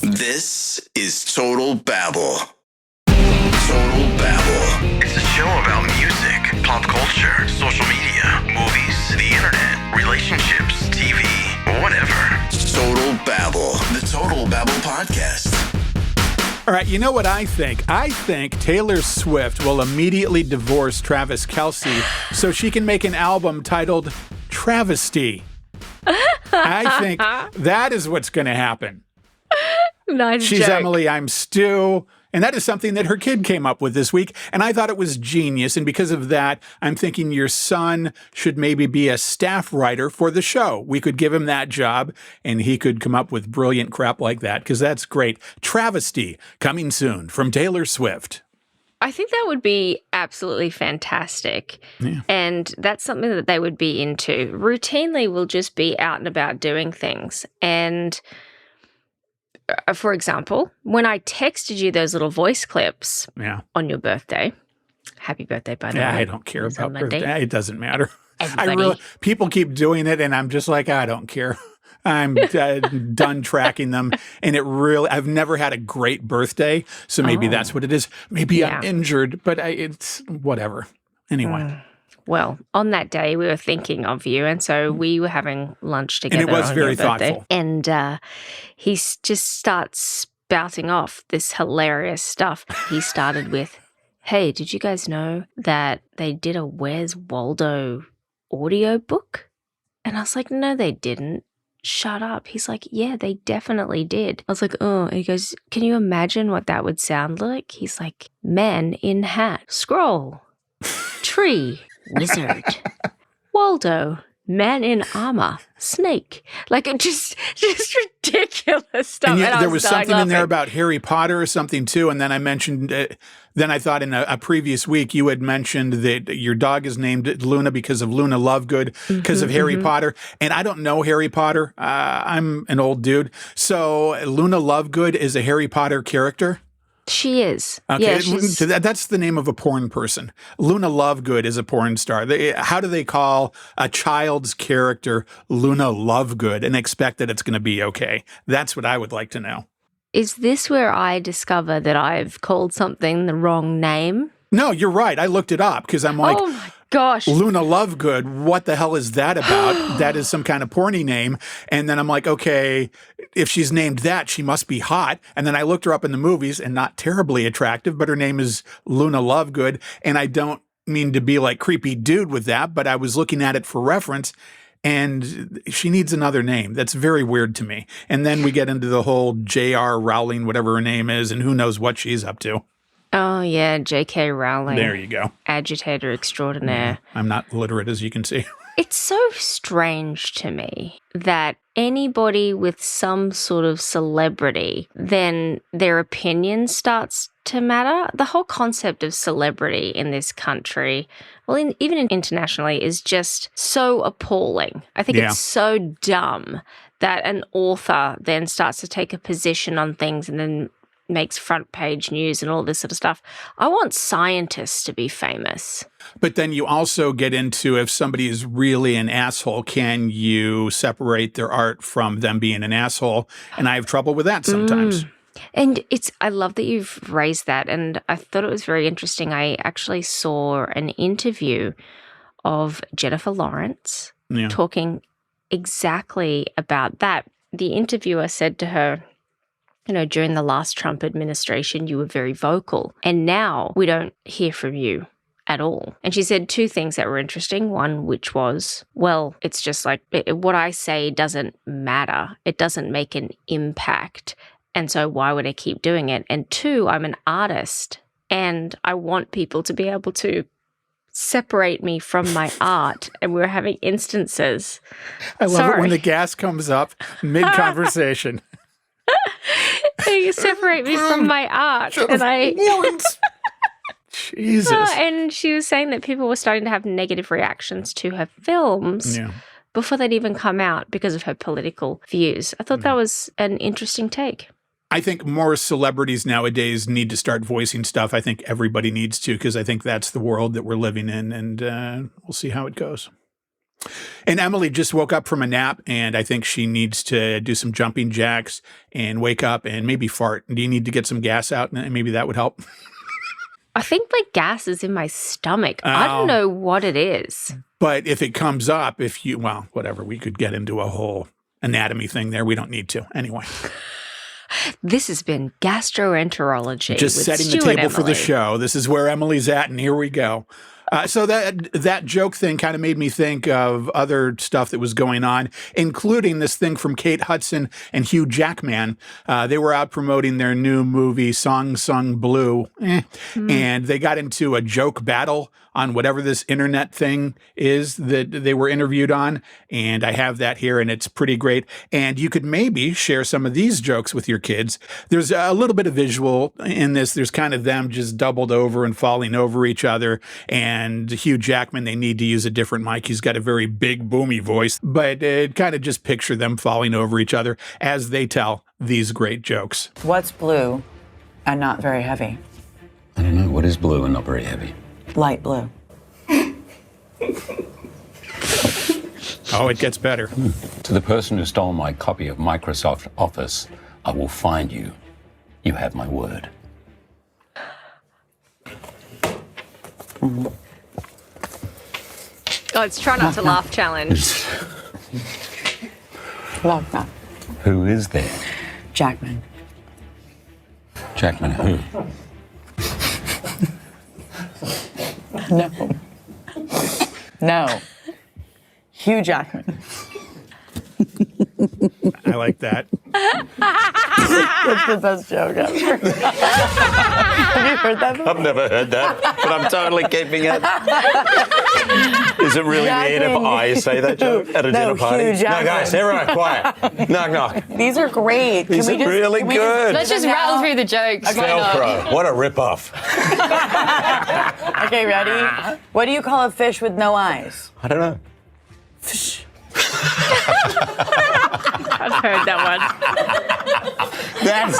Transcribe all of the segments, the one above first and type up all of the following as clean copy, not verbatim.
This is Total Babble. Total Babble. It's a show about music, pop culture, social media, movies, the internet, relationships, TV, whatever. Total Babble. The Total Babble Podcast. All right, you know what I think? I think Taylor Swift will immediately divorce Travis Kelce so she can make an album titled Travesty. I think that is what's going to happen. Nice She's joke. Emily, I'm Stu. And that is something that her kid came up with this week. And I thought it was genius. And because of that, I'm thinking your son should maybe be a staff writer for the show. We could give him that job and he could come up with brilliant crap like that because that's great. Travesty, coming soon from Taylor Swift. I think that would be absolutely fantastic. Yeah. And that's something that they would be into. Routinely, we'll just be out and about doing things. And for example, when I texted you those little voice clips on your birthday, happy birthday, by the way. I don't care about Monday. birthday. It doesn't matter. Everybody. People keep doing it, and I'm just like, I don't care. I'm done tracking them. And I've never had a great birthday. So maybe that's what it is. Maybe I'm injured, but it's whatever. Anyway. Well, on that day, we were thinking of you, and so we were having lunch together. And it was on very your birthday. thoughtful. And he just starts spouting off this hilarious stuff. He started with, hey, did you guys know that they did a Where's Waldo audio book? And I was like, no, they didn't. Shut up. He's like, yeah, they definitely did. I was like, oh. And he goes, can you imagine what that would sound like? He's like, man in hat, scroll, tree, wizard, Waldo, man in armor, snake. Like, it just ridiculous stuff. And there was something in there about Harry Potter or something too. And then I mentioned, then I thought in a previous week, you had mentioned that your dog is named Luna because of Luna Lovegood, because of Harry Potter. And I don't know Harry Potter. I'm an old dude. So Luna Lovegood is a Harry Potter character. She is. Okay, Yeah, that's the name of a porn person. Luna Lovegood is a porn star. How do they call a child's character Luna Lovegood and expect that it's going to be okay? That's what I would like to know. Is this where I discover that I've called something the wrong name? No, you're right. I looked it up because I'm like, oh my gosh. Luna Lovegood, what the hell is that about? That is some kind of porny name. And then I'm like, okay, if she's named that, she must be hot. And then I looked her up in the movies and not terribly attractive, but her name is Luna Lovegood. And I don't mean to be like creepy dude with that, but I was looking at it for reference. And she needs another name. That's very weird to me. And then we get into the whole J.R. Rowling, whatever her name is, and who knows what she's up to. Oh, yeah, J.K. Rowling. There you go. Agitator extraordinaire. I'm not literate, as you can see. It's so strange to me that anybody with some sort of celebrity, then their opinion starts to matter. The whole concept of celebrity in this country, well, even internationally, is just so appalling. I think it's so dumb that an author then starts to take a position on things and then makes front page news and all this sort of stuff. I want scientists to be famous. But then you also get into, if somebody is really an asshole, can you separate their art from them being an asshole? And I have trouble with that sometimes. And I love that you've raised that. And I thought it was very interesting. I actually saw an interview of Jennifer Lawrence talking exactly about that. The interviewer said to her, you know, during the last Trump administration, you were very vocal, and now we don't hear from you at all. And she said two things that were interesting. One, which was, well, it's just like what I say doesn't matter. It doesn't make an impact. And so why would I keep doing it? And two, I'm an artist and I want people to be able to separate me from my art. And we were having instances. I love it when the gas comes up mid-conversation. You separate me from my art. And Jesus. And she was saying that people were starting to have negative reactions to her films before they'd even come out because of her political views. I thought that was an interesting take. I think more celebrities nowadays need to start voicing stuff. I think everybody needs to, because I think that's the world that we're living in, and we'll see how it goes. And Emily just woke up from a nap, and I think she needs to do some jumping jacks and wake up and maybe fart. Do you need to get some gas out? And maybe that would help. I think the gas is in my stomach. I don't know what it is. But if it comes up, whatever, we could get into a whole anatomy thing there. We don't need to. Anyway. This has been gastroenterology. Just with setting Stu the table and for the Emily. show. This is where Emily's at, and here we go. So that joke thing kind of made me think of other stuff that was going on, including this thing from Kate Hudson and Hugh Jackman. They were out promoting their new movie, Song Sung Blue, and they got into a joke battle on whatever this internet thing is that they were interviewed on. And I have that here, and it's pretty great. And you could maybe share some of these jokes with your kids. There's a little bit of visual in this. There's kind of them just doubled over and falling over each other. And Hugh Jackman, they need to use a different mic. He's got a very big, boomy voice. But kind of just picture them falling over each other as they tell these great jokes. What's blue and not very heavy? I don't know. What is blue and not very heavy? Light blue. Oh, it gets better. To the person who stole my copy of Microsoft Office, I will find you. You have my word. Oh, it's try not to laugh challenge. Love that. Who is there? Jackman. Jackman who? No. Hugh Jackman. I like that. That's the best joke ever. Have you heard that before? I've never heard that, but I'm totally keeping it. Is it really weird if I say that joke at a dinner party? Hugh No, Jackman. guys, everyone, quiet. Knock, knock. These are great. These are really good. Let's just rattle through the jokes. Why not? Velcro. What a rip-off. Okay, ready? What do you call a fish with no eyes? I don't know. I've heard that one. That's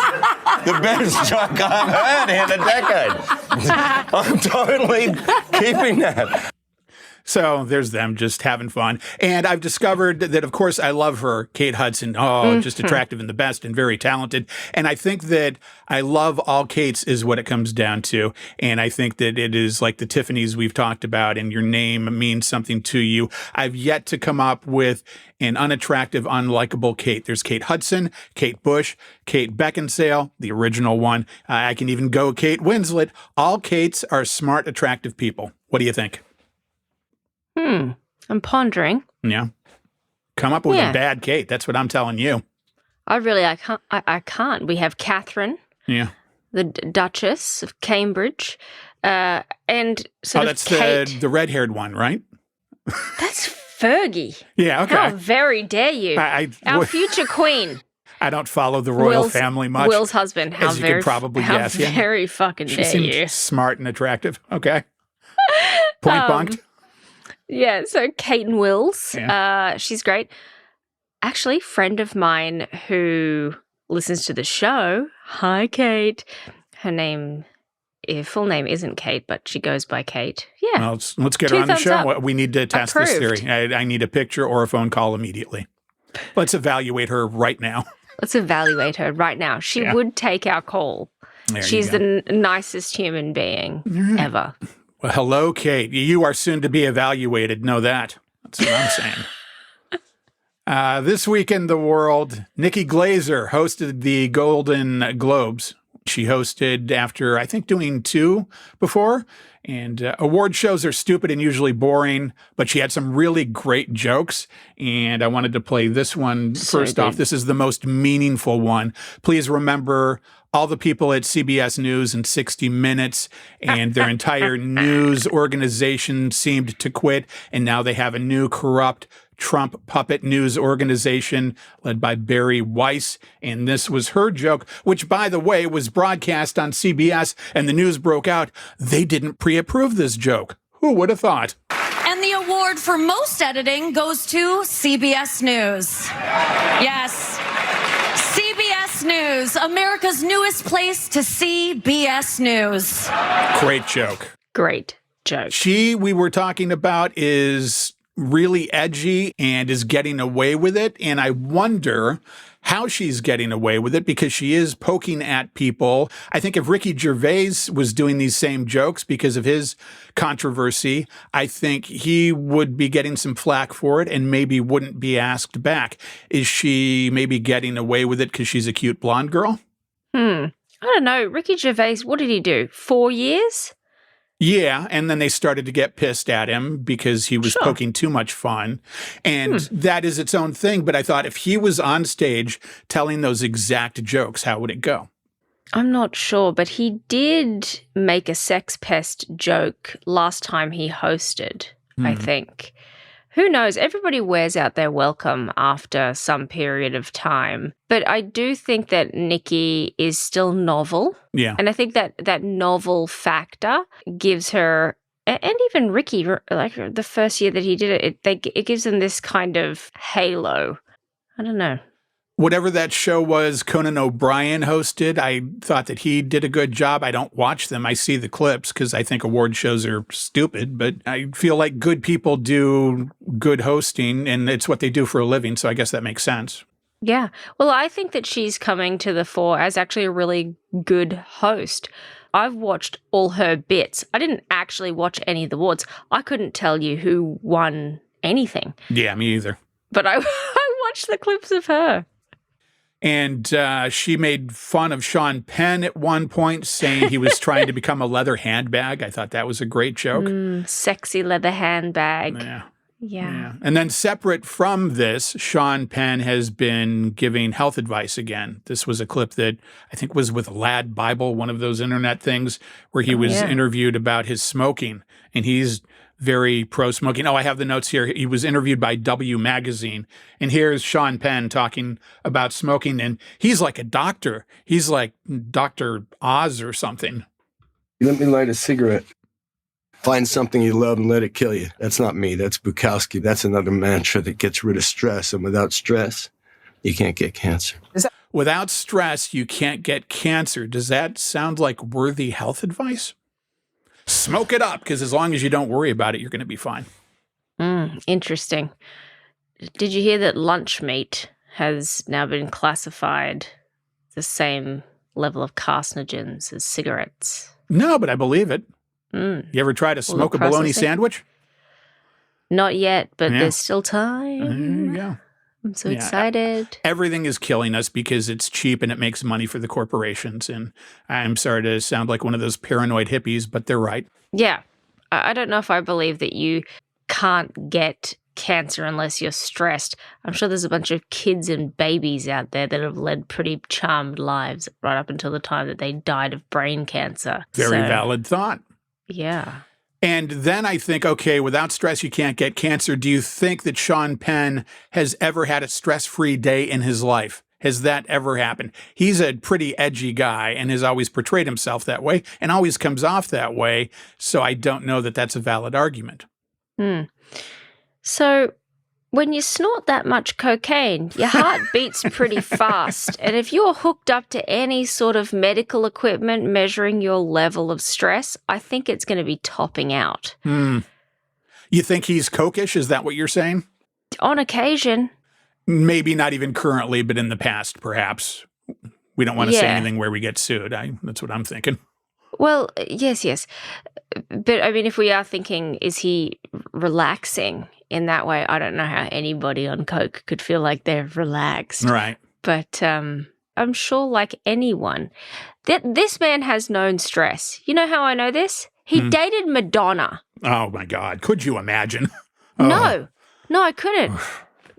the best joke I've heard in a decade. I'm totally keeping that. So there's them just having fun. And I've discovered that, of course, I love her, Kate Hudson. Oh, just attractive and the best and very talented. And I think that I love all Kates is what it comes down to. And I think that it is like the Tiffany's we've talked about, and your name means something to you. I've yet to come up with an unattractive, unlikable Kate. There's Kate Hudson, Kate Bush, Kate Beckinsale, the original one. I can even go Kate Winslet. All Kates are smart, attractive people. What do you think? I'm pondering. Yeah. Come up with a bad Kate. That's what I'm telling you. I can't. We have Catherine, Yeah. the Duchess of Cambridge, and sort of that's Kate. the red-haired one, right? That's Fergie. Yeah, okay. How very dare you? Our future queen. I don't follow the royal family much. Will's husband. How as you very, could probably how guess. Yeah. very fucking She dare seemed you. smart and attractive. Okay. Point bunked. Yeah, so Kate and Wills. Yeah. She's great. Actually, friend of mine who listens to the show. Hi, Kate. Her full name isn't Kate, but she goes by Kate. Yeah. Well, let's get her on the thumbs show. up. We need to test this Approved. theory. I need a picture or a phone call immediately. Let's evaluate her right now. Let's evaluate her right now. She would take our call. There She's you go. the nicest human being ever. Well, hello, Kate. You are soon to be evaluated. Know that. That's what I'm saying. This week in the world, Nikki Glaser hosted the Golden Globes. She hosted after, I think, doing 2 before. And award shows are stupid and usually boring, but she had some really great jokes. And I wanted to play this one first off. This is the most meaningful one. Please remember all the people at CBS News and 60 Minutes and their entire news organization seemed to quit. And now they have a new corrupt Trump puppet news organization led by Barry Weiss. And this was her joke, which, by the way, was broadcast on CBS, and the news broke out. They didn't pre-approve this joke. Who would have thought? And the award for most editing goes to CBS News. Yes. CBS News, America's newest place to see BS News. Great joke. Great joke. She, we were talking about, is really edgy and is getting away with it. And I wonder how she's getting away with it because she is poking at people. I think if Ricky Gervais was doing these same jokes because of his controversy, I think he would be getting some flack for it and maybe wouldn't be asked back. Is she maybe getting away with it because she's a cute blonde girl? I don't know. Ricky Gervais, what did he do? 4 years? Yeah, and then they started to get pissed at him because he was poking too much fun. And that is its own thing. But I thought if he was on stage telling those exact jokes, how would it go? I'm not sure, but he did make a sex pest joke last time he hosted, I think. Who knows? Everybody wears out their welcome after some period of time. But I do think that Nikki is still novel. Yeah. And I think that novel factor gives her, and even Ricky, like the first year that he did it, it gives them this kind of halo. I don't know. Whatever that show was Conan O'Brien hosted, I thought that he did a good job. I don't watch them. I see the clips because I think award shows are stupid, but I feel like good people do good hosting and it's what they do for a living. So I guess that makes sense. Yeah. Well, I think that she's coming to the fore as actually a really good host. I've watched all her bits. I didn't actually watch any of the awards. I couldn't tell you who won anything. Yeah, me either. But I watched the clips of her. And she made fun of Sean Penn at one point, saying he was trying to become a leather handbag. I thought that was a great joke. Sexy leather handbag. Yeah. And then separate from this, Sean Penn has been giving health advice again. This was a clip that I think was with Lad Bible, one of those internet things, where he was interviewed about his smoking. And he's very pro-smoking. Oh, I have the notes here. He was interviewed by W Magazine. And here's Sean Penn talking about smoking. And he's like a doctor. He's like Dr. Oz or something. Let me light a cigarette. Find something you love and let it kill you. That's not me. That's Bukowski. That's another mantra that gets rid of stress. And without stress, you can't get cancer. Without stress, you can't get cancer. Does that sound like worthy health advice? Smoke it up, because as long as you don't worry about it, you're going to be fine. Interesting. Did you hear that lunch meat has now been classified the same level of carcinogens as cigarettes? No, but I believe it. You ever try to smoke a bologna sandwich? Not yet, but there's still time. There you go. I'm so excited. Everything is killing us because it's cheap and it makes money for the corporations. And I'm sorry to sound like one of those paranoid hippies, but they're right. Yeah. I don't know if I believe that you can't get cancer unless you're stressed. I'm sure there's a bunch of kids and babies out there that have led pretty charmed lives right up until the time that they died of brain cancer. Very valid thought. Yeah. And then I think, okay, without stress, you can't get cancer. Do you think that Sean Penn has ever had a stress-free day in his life? Has that ever happened? He's a pretty edgy guy and has always portrayed himself that way and always comes off that way. So I don't know that that's a valid argument. So when you snort that much cocaine, your heart beats pretty fast. And if you're hooked up to any sort of medical equipment measuring your level of stress, I think it's going to be topping out. You think he's cokish? Is that what you're saying? On occasion. Maybe not even currently, but in the past, perhaps. We don't want to say anything where we get sued. That's what I'm thinking. Well, yes. But, I mean, if we are thinking, is he relaxing in that way? I don't know how anybody on coke could feel like they're relaxed. Right. But I'm sure like anyone, this man has known stress. You know how I know this? He dated Madonna. Oh, my God. Could you imagine? No, I couldn't.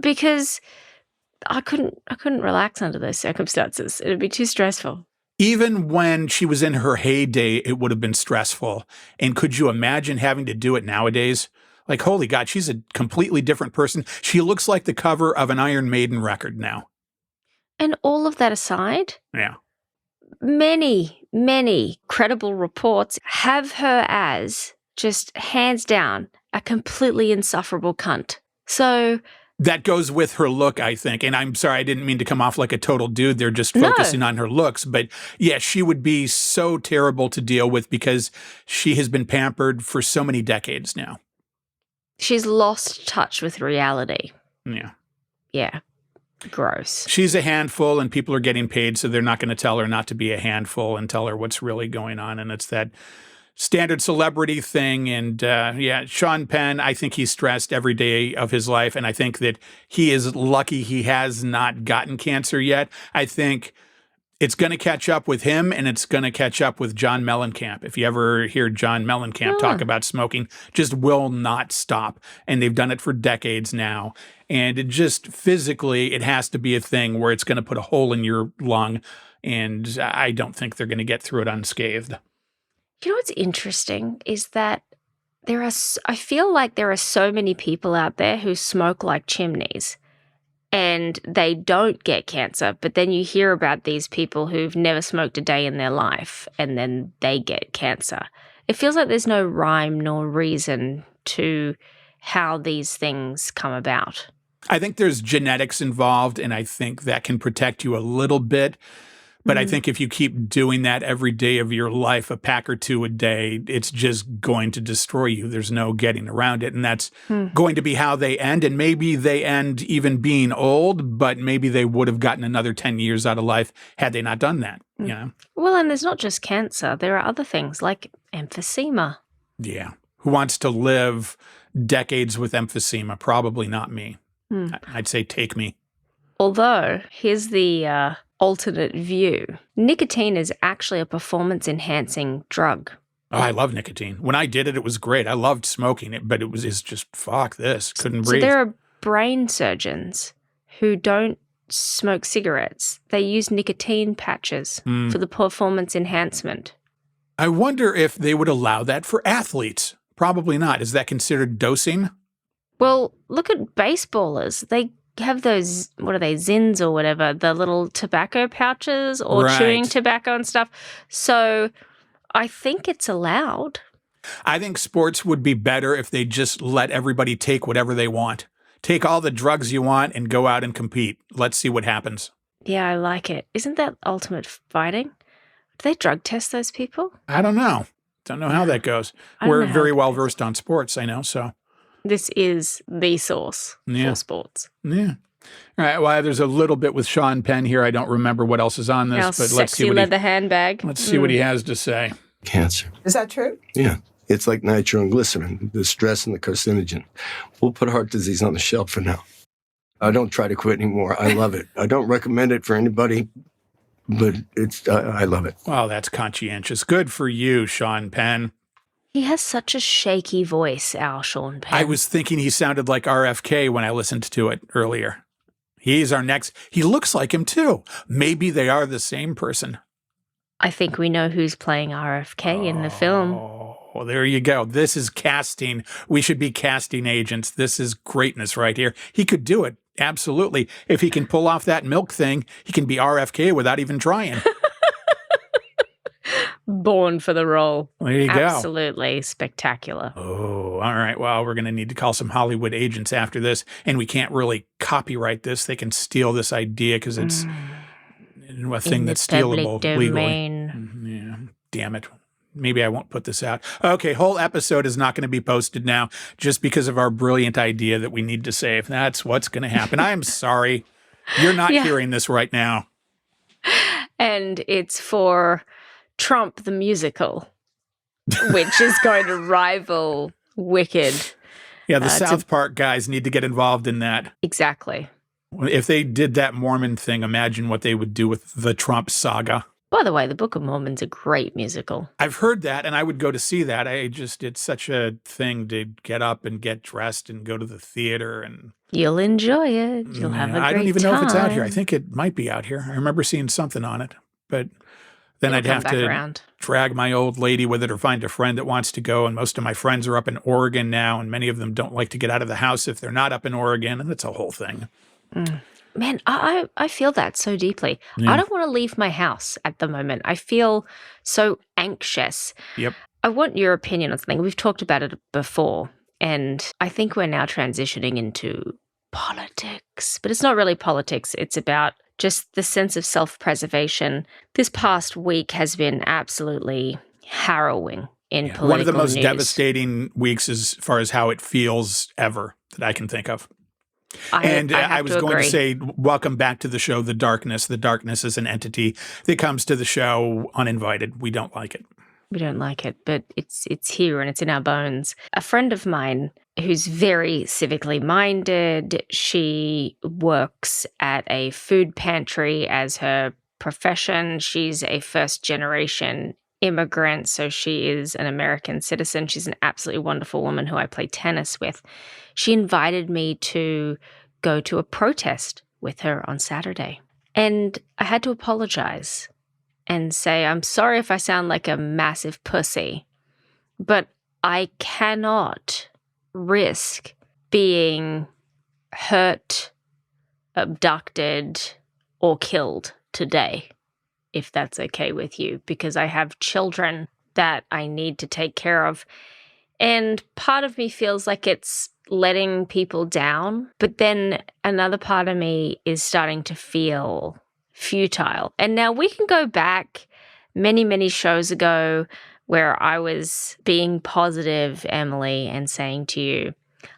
Because I couldn't relax under those circumstances. It would be too stressful. Even when she was in her heyday, it would have been stressful. And could you imagine having to do it nowadays? Like, holy God, she's a completely different person. She looks like the cover of an Iron Maiden record now. And all of that aside, many credible reports have her as just hands down a completely insufferable cunt. So that goes with her look, I think. And I'm sorry, I didn't mean to come off like a total dude. They're just focusing on her looks. But yeah, she would be so terrible to deal with because she has been pampered for so many decades now. She's lost touch with reality. Yeah. Yeah. Gross. She's a handful and people are getting paid, so they're not going to tell her not to be a handful and tell her what's really going on. And it's that standard celebrity thing. And Sean Penn, I think he's stressed every day of his life. And I think that he is lucky he has not gotten cancer yet. I think it's going to catch up with him, and it's going to catch up with John Mellencamp. If you ever hear John Mellencamp talk about smoking, just will not stop. And they've done it for decades now. And it just physically, it has to be a thing where it's going to put a hole in your lung. And I don't think they're going to get through it unscathed. You know what's interesting is that I feel like there are so many people out there who smoke like chimneys. And they don't get cancer, but then you hear about these people who've never smoked a day in their life, and then they get cancer. It feels like there's no rhyme nor reason to how these things come about. I think there's genetics involved, and I think that can protect you a little bit. But I think if you keep doing that every day of your life, a pack or two a day, it's just going to destroy you. There's no getting around it. And that's going to be how they end. And maybe they end even being old, but maybe they would have gotten another 10 years out of life had they not done that. You know? Well, and there's not just cancer. There are other things like emphysema. Yeah. Who wants to live decades with emphysema? Probably not me. I'd say take me. Although, here's the alternate view. Nicotine is actually a performance-enhancing drug. Oh, I love nicotine. When I did it, it was great. I loved smoking it, but it's just, fuck this. Couldn't breathe. So there are brain surgeons who don't smoke cigarettes. They use nicotine patches for the performance enhancement. I wonder if they would allow that for athletes. Probably not. Is that considered dosing? Well, look at baseballers. They have those, what are they, Zins or whatever, the little tobacco pouches or chewing tobacco and stuff. So I think it's allowed. I think sports would be better if they just let everybody take whatever they want. Take all the drugs you want and go out and compete. Let's see what happens. Yeah, I like it. Isn't that ultimate fighting? Do they drug test those people? I don't know. Don't know how that goes. We're very well versed on sports, I know, so. This is the source for sports. Yeah. All right. Well, there's a little bit with Sean Penn here. I don't remember what else is on this, but let's see what leather handbag. Let's see what he has to say. Cancer. Is that true? Yeah. It's like nitroglycerin, the stress and the carcinogen. We'll put heart disease on the shelf for now. I don't try to quit anymore. I love it. I don't recommend it for anybody, but I love it. Wow, that's conscientious. Good for you, Sean Penn. He has such a shaky voice, our Sean Penn. I was thinking he sounded like RFK when I listened to it earlier. He's our next. He looks like him, too. Maybe they are the same person. I think we know who's playing RFK in the film. Oh, there you go. This is casting. We should be casting agents. This is greatness right here. He could do it. Absolutely. If he can pull off that milk thing, he can be RFK without even trying. Born for the role. There you go. Absolutely spectacular. Oh, all right. Well, we're going to need to call some Hollywood agents after this, and we can't really copyright this. They can steal this idea because it's a thing that's stealable legally. Yeah. Damn it. Maybe I won't put this out. Okay, whole episode is not going to be posted now just because of our brilliant idea that we need to save. That's what's going to happen. I am sorry. You're not hearing this right now. And it's for Trump the musical, which is going to rival Wicked. Yeah, the South Park guys need to get involved in that. Exactly. If they did that Mormon thing, imagine what they would do with the Trump saga. By the way, the Book of Mormon's a great musical. I've heard that, and I would go to see that. It's such a thing to get up and get dressed and go to the theater. And you'll enjoy it. You'll have a great time. I don't even know if it's out here. I think it might be out here. I remember seeing something on it, but then I'd have to drag my old lady with it or find a friend that wants to go, and most of my friends are up in Oregon now, and many of them don't like to get out of the house if they're not up in Oregon, and it's a whole thing. Man, I feel that so deeply. Yeah. I don't want to leave my house at the moment. I feel so anxious. Yep. I want your opinion on something. We've talked about it before, and I think we're now transitioning into politics. But it's not really politics. It's about just the sense of self-preservation. This past week has been absolutely harrowing in political One of the most news. devastating weeks as far as how it feels ever that I can think of. I was going to say, welcome back to the show, The Darkness. The Darkness is an entity that comes to the show uninvited. We don't like it. We don't like it, but it's here and it's in our bones. A friend of mine who's very civically minded, she works at a food pantry as her profession. She's a first-generation immigrant, so she is an American citizen. She's an absolutely wonderful woman who I play tennis with. She invited me to go to a protest with her on Saturday. And I had to apologize and say, I'm sorry if I sound like a massive pussy, but I cannot risk being hurt, abducted, or killed today, if that's okay with you, because I have children that I need to take care of. And part of me feels like it's letting people down, but then another part of me is starting to feel futile. And now we can go back many, many shows ago where I was being positive, Emily, and saying to you,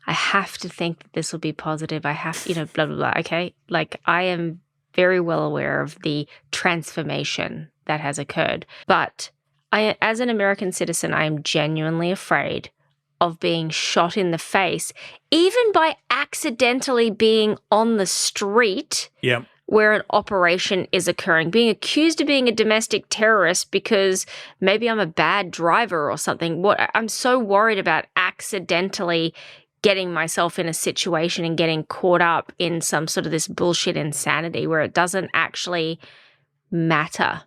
I have to think that this will be positive. I have, blah, blah, blah. Okay. Like, I am very well aware of the transformation that has occurred. But as an American citizen, I am genuinely afraid of being shot in the face, even by accidentally being on the street where an operation is occurring, being accused of being a domestic terrorist because maybe I'm a bad driver or something. I'm so worried about accidentally getting myself in a situation and getting caught up in some sort of this bullshit insanity where it doesn't actually matter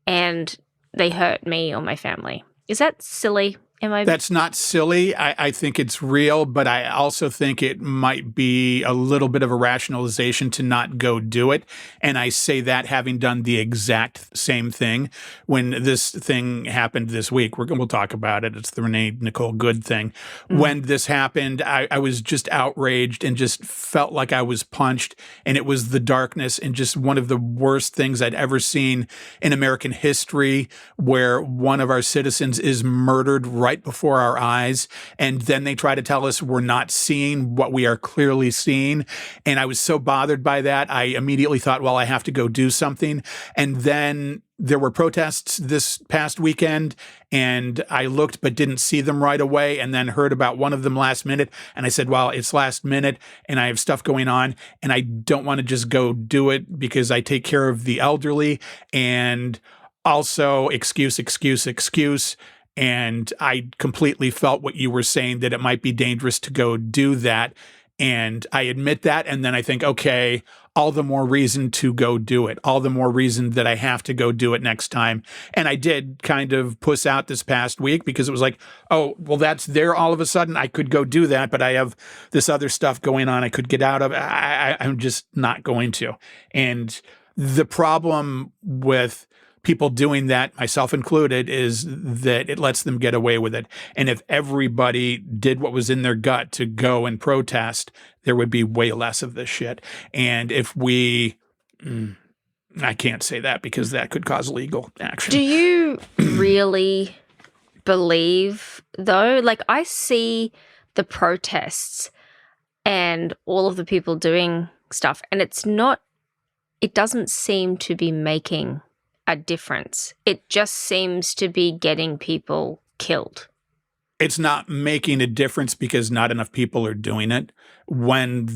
and they hurt me or my family. Is that silly? That's not silly. I think it's real, but I also think it might be a little bit of a rationalization to not go do it. And I say that having done the exact same thing when this thing happened this week. We'll talk about it. It's the Renee, Nicole Good thing. When this happened, I was just outraged and just felt like I was punched. And it was the darkness and just one of the worst things I'd ever seen in American history, where one of our citizens is murdered right before our eyes, and then they try to tell us we're not seeing what we are clearly seeing. And I was so bothered by that, I immediately thought, well, I have to go do something. And then there were protests this past weekend, and I looked but didn't see them right away, and then heard about one of them last minute. And I said, well, it's last minute, and I have stuff going on, and I don't want to just go do it because I take care of the elderly, and also excuse. And I completely felt what you were saying, that it might be dangerous to go do that. And I admit that. And then I think, okay, all the more reason to go do it. All the more reason that I have to go do it next time. And I did kind of puss out this past week because it was like, oh, well, that's there all of a sudden. I could go do that, but I have this other stuff going on I could get out of. I'm just not going to. And the problem with people doing that, myself included, is that it lets them get away with it. And if everybody did what was in their gut to go and protest, there would be way less of this shit. And if I can't say that because that could cause legal action. Do you really believe, though? Like, I see the protests and all of the people doing stuff, and it doesn't seem to be making a difference. It just seems to be getting people killed. It's not making a difference because not enough people are doing it. When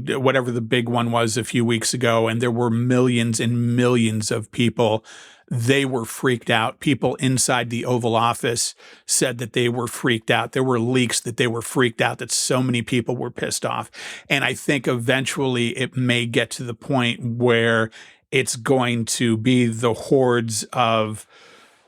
whatever the big one was a few weeks ago, and there were millions and millions of people, they were freaked out. People inside the Oval Office said that they were freaked out. There were leaks that they were freaked out, that so many people were pissed off. And I think eventually it may get to the point where it's going to be the hordes of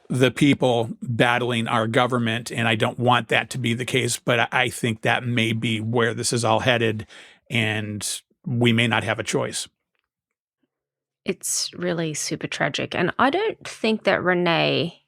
the people battling our government, and I don't want that to be the case, but I think that may be where this is all headed, and we may not have a choice. It's really super tragic, and I don't think that Renee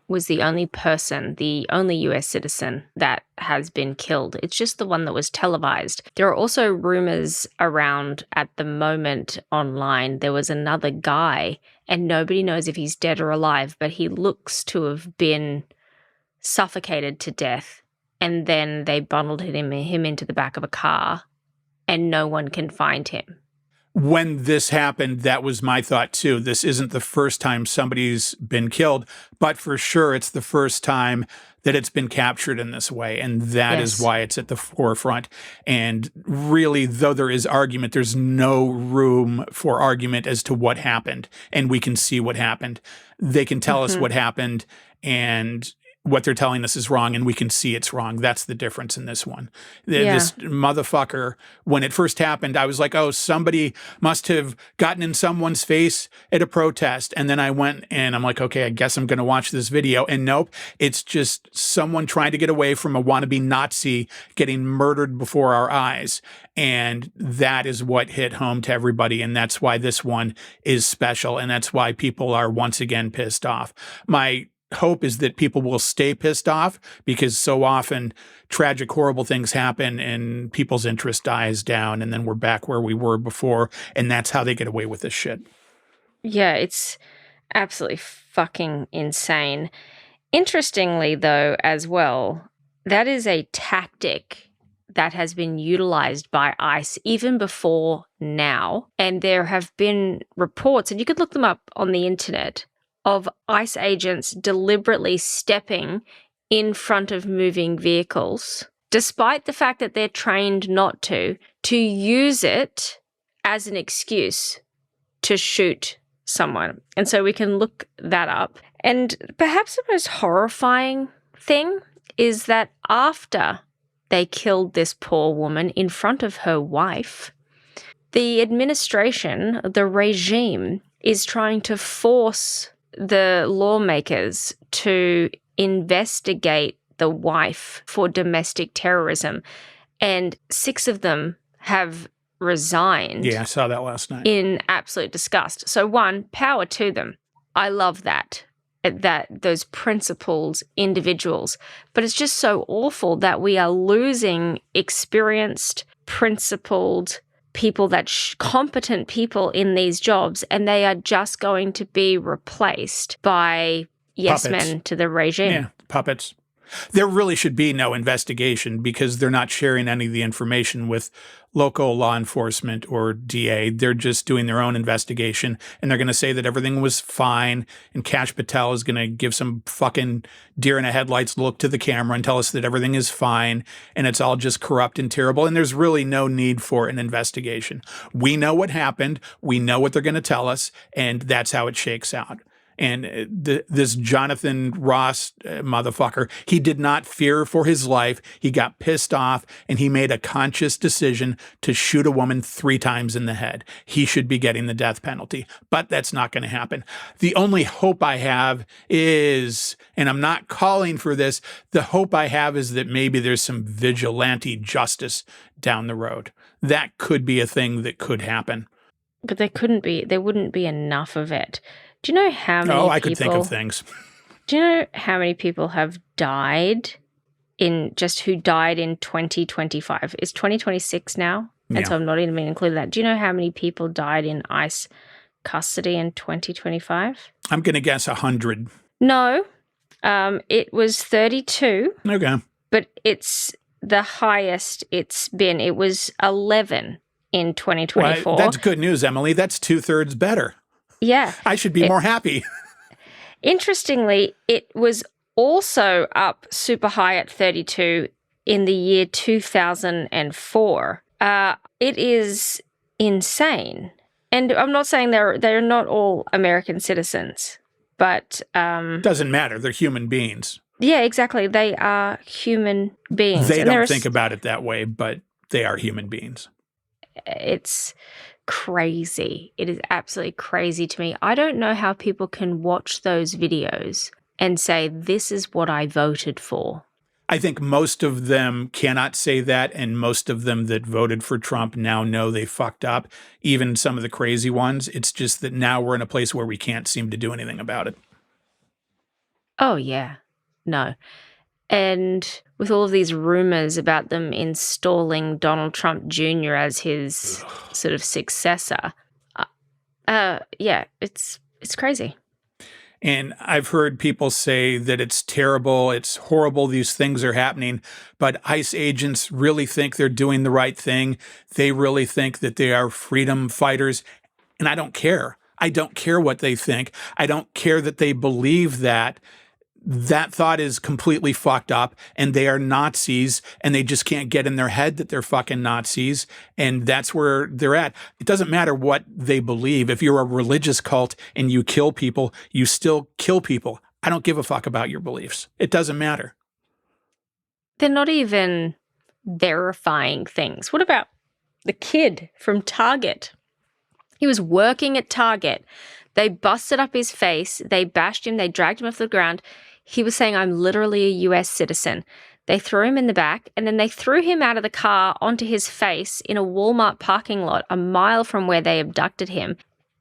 was the only person, the only US citizen that has been killed. It's just the one that was televised. There are also rumors around at the moment online. There was another guy, and nobody knows if he's dead or alive, but he looks to have been suffocated to death, and then they bundled him into the back of a car, and no one can find him. When this happened, that was my thought too. This isn't the first time somebody's been killed, but for sure it's the first time that it's been captured in this way. And that is why it's at the forefront. And really, though there is argument, there's no room for argument as to what happened. And we can see what happened. They can tell us what happened, and what they're telling us is wrong, and we can see it's wrong. That's the difference in this one. This motherfucker, when it first happened, I was like, oh, somebody must have gotten in someone's face at a protest. And then I went and I'm like, okay, I guess I'm going to watch this video. And nope, it's just someone trying to get away from a wannabe Nazi getting murdered before our eyes. And that is what hit home to everybody. And that's why this one is special. And that's why people are once again pissed off. My hope is that people will stay pissed off, because so often tragic, horrible things happen and people's interest dies down, and then we're back where we were before, and that's how they get away with this shit. Yeah, it's absolutely fucking insane. Interestingly, though, as well, that is a tactic that has been utilized by ICE even before now. And there have been reports, and you could look them up on the internet, of ICE agents deliberately stepping in front of moving vehicles, despite the fact that they're trained not to use it as an excuse to shoot someone. And so we can look that up. And perhaps the most horrifying thing is that after they killed this poor woman in front of her wife, the administration, the regime, is trying to force the lawmakers to investigate the wife for domestic terrorism. And 6 of them have resigned. Yeah, I saw that last night. In absolute disgust. So one, power to them. I love that those principled individuals. But it's just so awful that we are losing experienced, principled people, competent people in these jobs, and they are just going to be replaced by yes men to the regime. Yeah, puppets. There really should be no investigation, because they're not sharing any of the information with local law enforcement or DA. They're just doing their own investigation, and they're going to say that everything was fine, and Kash Patel is going to give some fucking deer in the headlights look to the camera and tell us that everything is fine, and it's all just corrupt and terrible, and there's really no need for an investigation. We know what happened. We know what they're going to tell us, and that's how it shakes out. And this Jonathan Ross motherfucker, he did not fear for his life. He got pissed off, and he made a conscious decision to shoot a woman 3 times in the head. He should be getting the death penalty, but that's not going to happen. The only hope I have is, and I'm not calling for this, the hope I have is that maybe there's some vigilante justice down the road. That could be a thing that could happen. But there wouldn't be enough of it. Do you know how many I could think of things. Do you know how many people have died who died in 2025? It's 2026 now, and so I'm not even including that. Do you know how many people died in ICE custody in 2025? I'm going to guess 100. No, it was 32. Okay. But it's the highest it's been. It was 11 in 2024. Well, that's good news, Emily. That's 2/3 better. Yeah. I should be more happy. Interestingly, it was also up super high at 32 in the year 2004. It is insane. And I'm not saying they're not all American citizens, but doesn't matter. They're human beings. Yeah, exactly. They are human beings. They don't think about it that way, but they are human beings. It's crazy. It is absolutely crazy to me. I don't know how people can watch those videos and say, this is what I voted for. I think most of them cannot say that, and most of them that voted for Trump now know they fucked up. Even some of the crazy ones. It's just that now we're in a place where we can't seem to do anything about it. Oh, yeah. No. And with all of these rumors about them installing Donald Trump Jr. as his sort of successor, yeah, it's crazy. And I've heard people say that it's terrible, it's horrible, these things are happening, but ICE agents really think they're doing the right thing. They really think that they are freedom fighters. And I don't care. I don't care what they think. I don't care that they believe that. That thought is completely fucked up, and they are Nazis, and they just can't get in their head that they're fucking Nazis, and that's where they're at. It doesn't matter what they believe. If you're a religious cult and you kill people, you still kill people. I don't give a fuck about your beliefs. It doesn't matter. They're not even verifying things. What about the kid from Target? He was working at Target. They busted up his face. They bashed him. They dragged him off the ground. He was saying, I'm literally a US citizen. They threw him in the back, and then they threw him out of the car onto his face in a Walmart parking lot a mile from where they abducted him.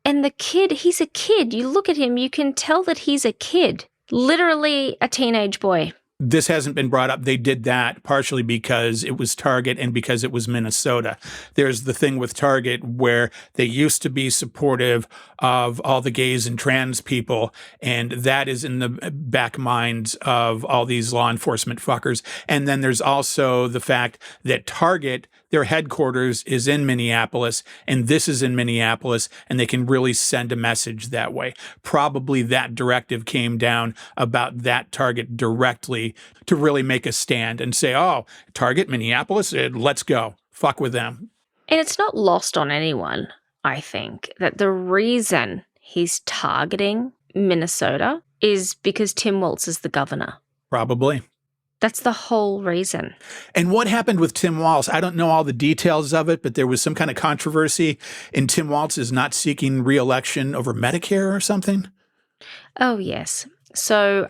And the kid, he's a kid. You look at him, you can tell that he's a kid. Literally a teenage boy. This hasn't been brought up. They did that partially because it was Target and because it was Minnesota. There's the thing with Target where they used to be supportive of all the gays and trans people, and that is in the back minds of all these law enforcement fuckers. And then there's also the fact that Target, their headquarters is in Minneapolis, and this is in Minneapolis, and they can really send a message that way. Probably that directive came down about that Target directly to really make a stand and say, oh, Target, Minneapolis, let's go. Fuck with them. And it's not lost on anyone, I think, that the reason he's targeting Minnesota is because Tim Walz is the governor. Probably. That's the whole reason. And what happened with Tim Walz? I don't know all the details of it, but there was some kind of controversy, and Tim Walz is not seeking re-election over Medicare or something? Oh, yes. So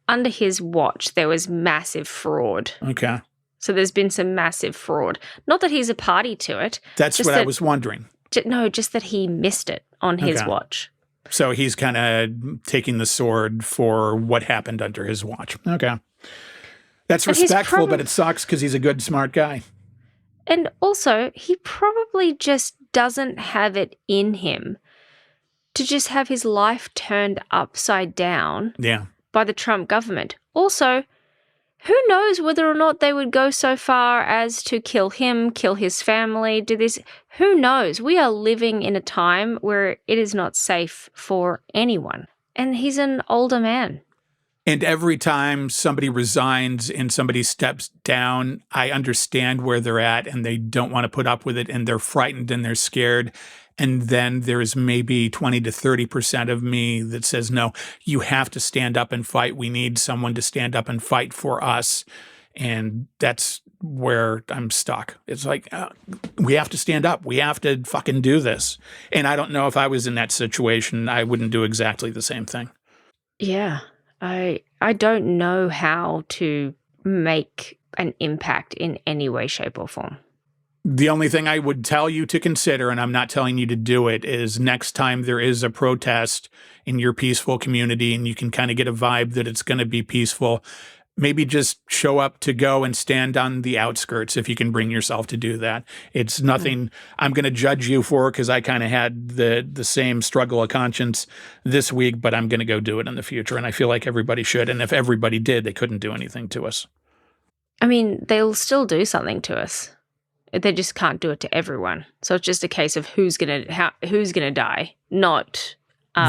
under his watch, there was massive fraud. Okay. So there's been some massive fraud. Not that he's a party to it. That's what I was wondering. No, just that he missed it on his watch. So he's kind of taking the sword for what happened under his watch. Okay. That's respectful, but it sucks because he's a good, smart guy. And also, he probably just doesn't have it in him to just have his life turned upside down by the Trump government. Also, who knows whether or not they would go so far as to kill him, kill his family, do this. Who knows? We are living in a time where it is not safe for anyone. And he's an older man. And every time somebody resigns and somebody steps down, I understand where they're at and they don't want to put up with it and they're frightened and they're scared. And then there's maybe 20 to 30% of me that says, no, you have to stand up and fight. We need someone to stand up and fight for us. And that's where I'm stuck. It's like, we have to stand up. We have to fucking do this. And I don't know if I was in that situation, I wouldn't do exactly the same thing. Yeah. I don't know how to make an impact in any way, shape, or form. The only thing I would tell you to consider, and I'm not telling you to do it, is next time there is a protest in your peaceful community and you can kind of get a vibe that it's going to be peaceful, maybe just show up to go and stand on the outskirts if you can bring yourself to do that. It's nothing I'm going to judge you for because I kind of had the same struggle of conscience this week, but I'm going to go do it in the future. And I feel like everybody should. And if everybody did, they couldn't do anything to us. I mean, they'll still do something to us. They just can't do it to everyone. So it's just a case of who's gonna die, not.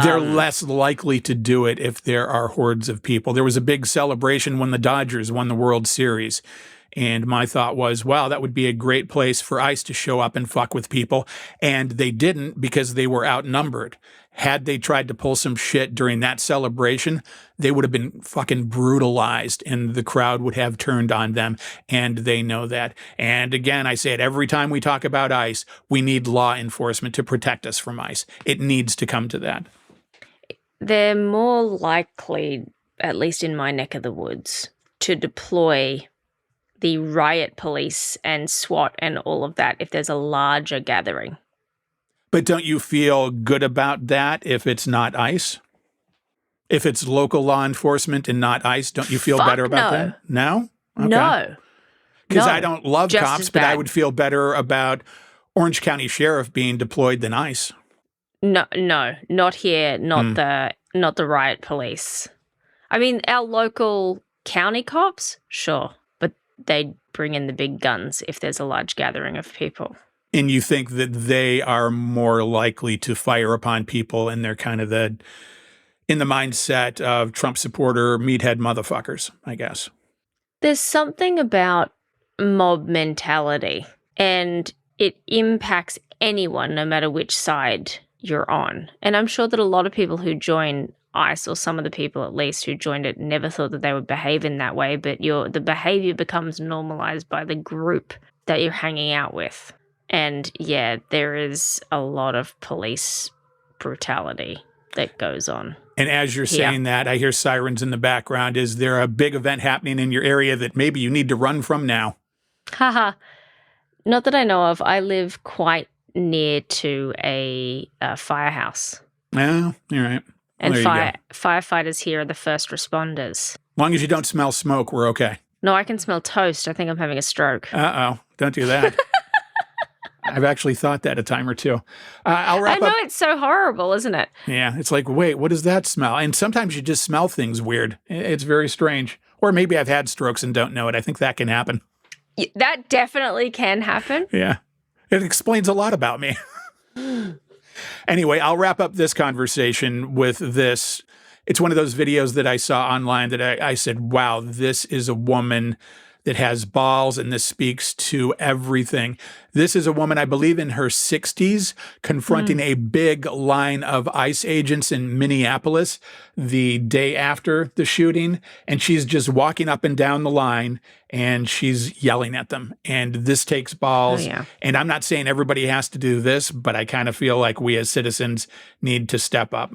They're less likely to do it if there are hordes of people. There was a big celebration when the Dodgers won the World Series. And my thought was, wow, that would be a great place for ICE to show up and fuck with people. And they didn't because they were outnumbered. Had they tried to pull some shit during that celebration, they would have been fucking brutalized and the crowd would have turned on them. And they know that. And again, I say it every time we talk about ICE, we need law enforcement to protect us from ICE. It needs to come to that. They're more likely, at least in my neck of the woods, to deploy the riot police and SWAT and all of that if there's a larger gathering. But don't you feel good about that if it's not ICE? If it's local law enforcement and not ICE, don't you feel better about that? No? Okay. No. Because I don't love Just cops, as but I bad. would feel better about Orange County Sheriff being deployed than ICE. No, not here, not the not the riot police. I mean, our local county cops, sure, but they bring in the big guns if there's a large gathering of people. And you think that they are more likely to fire upon people, and they're kind of in the mindset of Trump supporter meathead motherfuckers, I guess. There's something about mob mentality, and it impacts anyone, no matter which side you're on. And I'm sure that a lot of people who join ICE, or some of the people at least who joined it, never thought that they would behave in that way, but the behavior becomes normalized by the group that you're hanging out with. And yeah, there is a lot of police brutality that goes on. And as you're saying that, I hear sirens in the background. Is there a big event happening in your area that maybe you need to run from now? Haha. Not that I know of. I live quite near to a firehouse. Well, all right. And firefighters here are the first responders. As long as you don't smell smoke, we're okay. No, I can smell toast. I think I'm having a stroke. Uh-oh. Don't do that. I've actually thought that a time or two. I'll wrap up. It's so horrible, isn't it? Yeah, it's like, wait, what does that smell? And sometimes you just smell things weird. It's very strange. Or maybe I've had strokes and don't know it. I think that can happen. That definitely can happen. Yeah. It explains a lot about me. Anyway, I'll wrap up this conversation with this. It's one of those videos that I saw online that I said, wow, this is a woman that has balls, and this speaks to everything. This is a woman, I believe, in her 60s, confronting a big line of ICE agents in Minneapolis the day after the shooting, and she's just walking up and down the line, and she's yelling at them. And this takes balls. Oh, yeah. And I'm not saying everybody has to do this, but I kind of feel like we as citizens need to step up.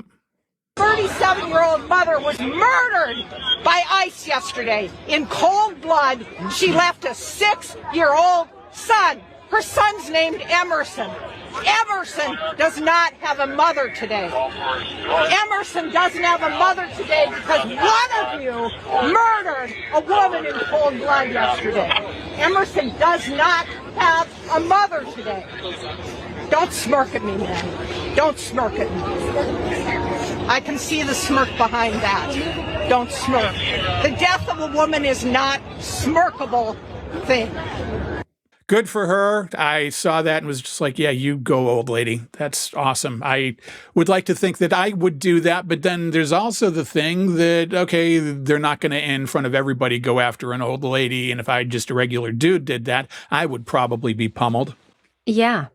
37-year-old mother was murdered by ICE yesterday in cold blood. She left a 6-year-old son. Her son's named Emerson. Emerson does not have a mother today. Emerson doesn't have a mother today because one of you murdered a woman in cold blood yesterday. Emerson does not have a mother today. Don't smirk at me, man. Don't smirk at me. I can see the smirk behind that. Don't smirk. The death of a woman is not smirkable thing. Good for her. I saw that and was just like, yeah, you go, old lady. That's awesome. I would like to think that I would do that, but then there's also the thing that, okay, they're not going to, in front of everybody, go after an old lady, and if I just a regular dude did that, I would probably be pummeled. Yeah.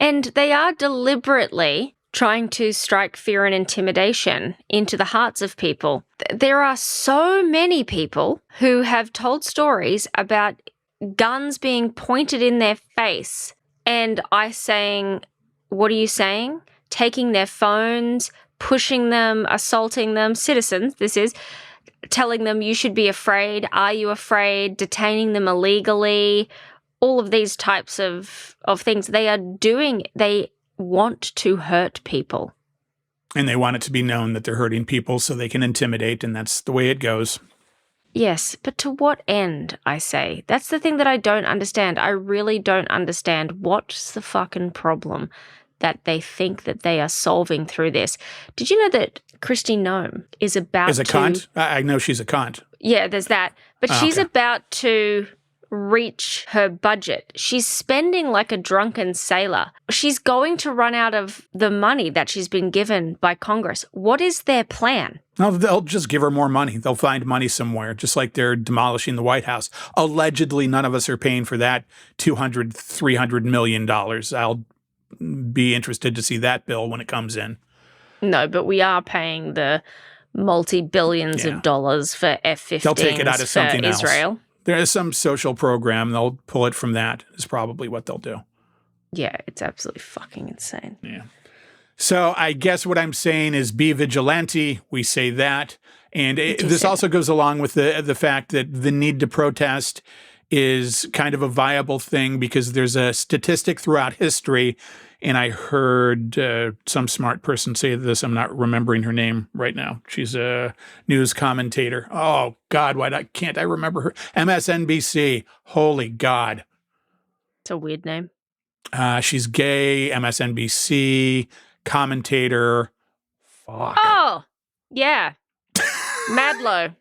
And they are deliberately trying to strike fear and intimidation into the hearts of people. There are so many people who have told stories about guns being pointed in their face and ICE saying, what are you saying? Taking their phones, pushing them, assaulting them, citizens, this is, telling them you should be afraid, are you afraid, detaining them illegally, all of these types of things they are doing. They want to hurt people. And they want it to be known that they're hurting people so they can intimidate, and that's the way it goes. Yes, but to what end, I say? That's the thing that I don't understand. I really don't understand what's the fucking problem that they think that they are solving through this. Did you know that Kristi Noem is about Is a cunt? I know she's a cunt. Yeah, there's that. But she's okay. about to reach her budget. She's spending like a drunken sailor. She's going to run out of the money that she's been given by Congress. What is their plan? No, they'll just give her more money. They'll find money somewhere, just like they're demolishing the White House. Allegedly, none of us are paying for that $200, $300 million. I'll be interested to see that bill when it comes in. No, but we are paying the multi-billions of dollars for F-15s They'll take it out of something else. Israel. There is some social program. They'll pull it from that is probably what they'll do. Yeah, it's absolutely fucking insane. Yeah. So I guess what I'm saying is be vigilante. We say that. And this also goes along with the fact that the need to protest is kind of a viable thing because there's a statistic throughout history. And I heard some smart person say this. I'm not remembering her name right now. She's a news commentator. Oh, God, can't I remember her? MSNBC. Holy God. It's a weird name. She's gay, MSNBC, commentator. Fuck. Oh, Yeah. Madlow.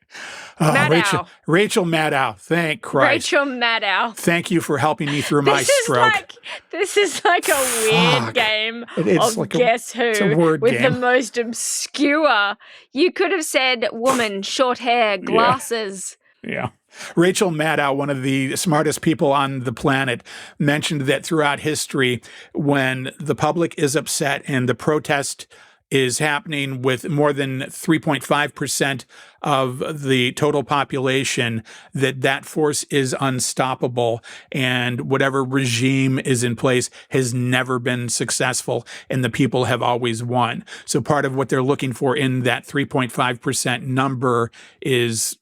Rachel Maddow. Thank Christ. Rachel Maddow. Thank you for helping me through my stroke. This is like a weird game of Guess Who. It's a word with game. the most obscure. You could have said woman, short hair, glasses. Yeah. Rachel Maddow, one of the smartest people on the planet, mentioned that throughout history, when the public is upset and the protest is happening with more than 3.5% of the total population, that force is unstoppable, and whatever regime is in place has never been successful, and the people have always won. So part of what they're looking for in that 3.5% number is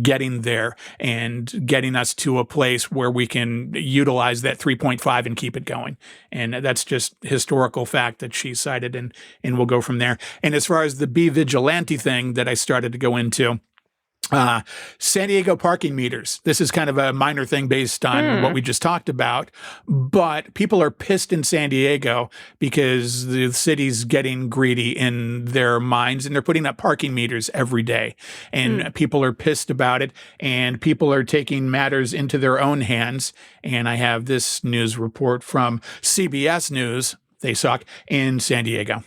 getting there and getting us to a place where we can utilize that 3.5 and keep it going. And that's just historical fact that she cited, and we'll go from there. And as far as the Be Vigilante thing that I started to go into, San Diego parking meters. This is kind of a minor thing based on what we just talked about, but people are pissed in San Diego because the city's getting greedy in their minds, and they're putting up parking meters every day, and people are pissed about it, and people are taking matters into their own hands. And I have this news report from CBS News, they suck, in San Diego.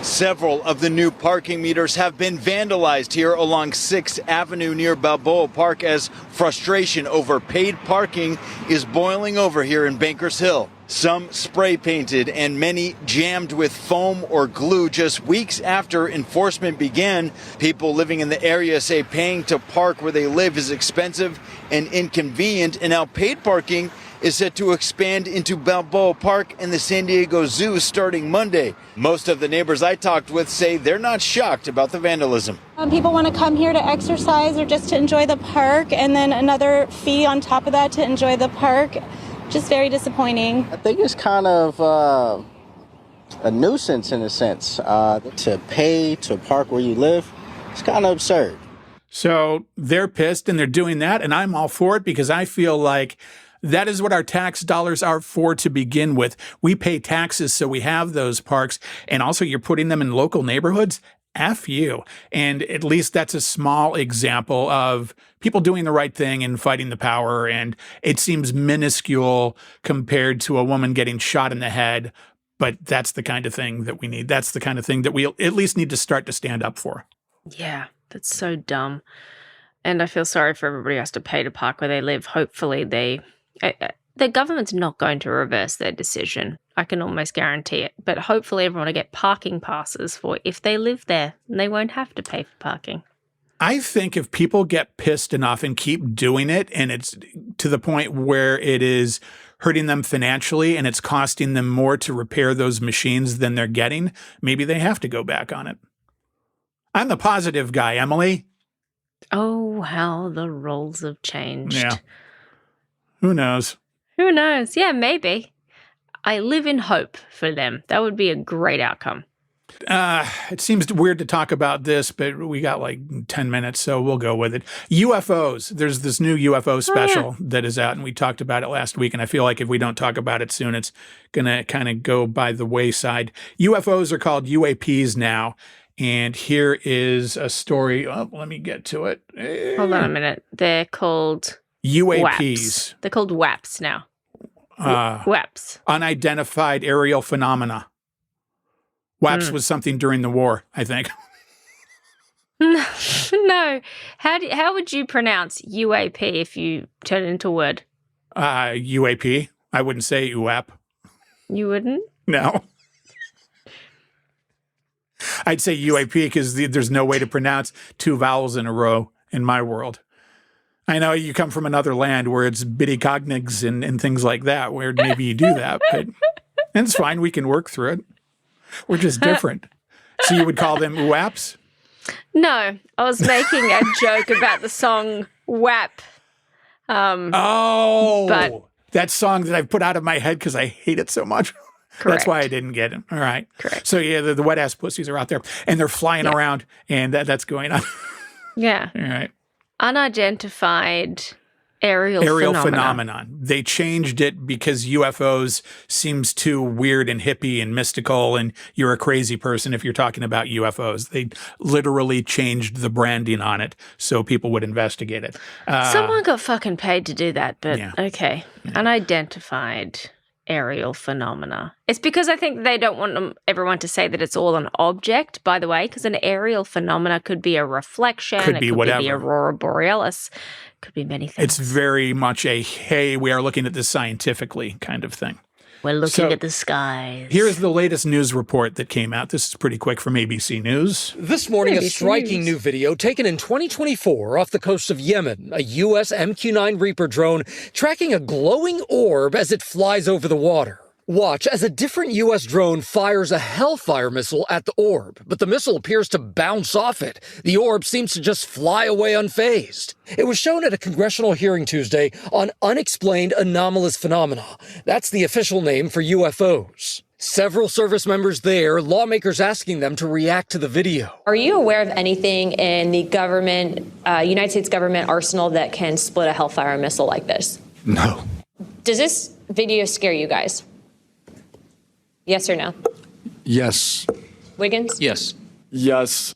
Several of the new parking meters have been vandalized here along 6th Avenue near Balboa Park as frustration over paid parking is boiling over here in Bankers Hill. Some spray painted and many jammed with foam or glue just weeks after enforcement began. People living in the area say paying to park where they live is expensive and inconvenient, and now paid parking is set to expand into Balboa Park and the San Diego Zoo starting Monday. Most of the neighbors I talked with say they're not shocked about the vandalism. People want to come here to exercise or just to enjoy the park, and then another fee on top of that to enjoy the park. Just very disappointing. I think it's kind of a nuisance in a sense. To pay to park where you live, it's kind of absurd. So they're pissed and they're doing that, and I'm all for it because I feel like that is what our tax dollars are for to begin with. We pay taxes so we have those parks, and also you're putting them in local neighborhoods. F you. And at least that's a small example of people doing the right thing and fighting the power, and it seems minuscule compared to a woman getting shot in the head, but that's the kind of thing that we need. That's the kind of thing that we at least need to start to stand up for. Yeah, that's so dumb. And I feel sorry for everybody who has to pay to park where they live. Hopefully the government's not going to reverse their decision. I can almost guarantee it. But hopefully everyone will get parking passes for if they live there, and they won't have to pay for parking. I think if people get pissed enough and keep doing it, and it's to the point where it is hurting them financially and it's costing them more to repair those machines than they're getting, maybe they have to go back on it. I'm the positive guy, Emily. Oh, how the roles have changed. Yeah. Who knows? Who knows? Yeah, maybe. I live in hope for them. That would be a great outcome. It seems weird to talk about this, but we got like 10 minutes, so we'll go with it. UFOs. There's this new UFO special that is out, and we talked about it last week, and I feel like if we don't talk about it soon, it's going to kind of go by the wayside. UFOs are called UAPs now, and here is a story. Oh, let me get to it. Hold on a minute. They're called UAPs. WAPs. They're called WAPs now. WAPs. Unidentified aerial phenomena. WAPs was something during the war, I think. No. How would you pronounce UAP if you turn it into a word? UAP. I wouldn't say UAP. You wouldn't? No. I'd say UAP because there's no way to pronounce two vowels in a row in my world. I know you come from another land where it's bitty-cognigs and things like that, where maybe you do that, but it's fine. We can work through it. We're just different. So you would call them WAPs? No, I was making a joke about the song WAP. But that song that I've put out of my head because I hate it so much. Correct. That's why I didn't get it. All right. Correct. So yeah, the wet-ass pussies are out there, and they're flying around, and that's going on. Yeah. All right. Unidentified Aerial phenomenon. They changed it because UFOs seems too weird and hippie and mystical, and you're a crazy person if you're talking about UFOs. They literally changed the branding on it so people would investigate it. Someone got fucking paid to do that, but okay. Unidentified aerial phenomena. It's because I think they don't want everyone to say that it's all an object, by the way, because an aerial phenomena could be a reflection. Could be whatever. Be the aurora borealis. Could be many things. It's very much a, hey, we are looking at this scientifically kind of thing. We're looking at the skies. Here's the latest news report that came out. This is pretty quick from ABC News. This morning, a striking new video taken in 2024 off the coast of Yemen. A U.S. MQ-9 Reaper drone tracking a glowing orb as it flies over the water. Watch as a different U.S. drone fires a Hellfire missile at the orb, but the missile appears to bounce off it. The orb seems to just fly away unfazed. It was shown at a congressional hearing Tuesday on unexplained anomalous phenomena. That's the official name for UFOs. Several service members there, lawmakers asking them to react to the video. Are you aware of anything in the government, United States government arsenal that can split a Hellfire missile like this? No. Does this video scare you guys? Yes or no? Yes. Wiggins? Yes. Yes.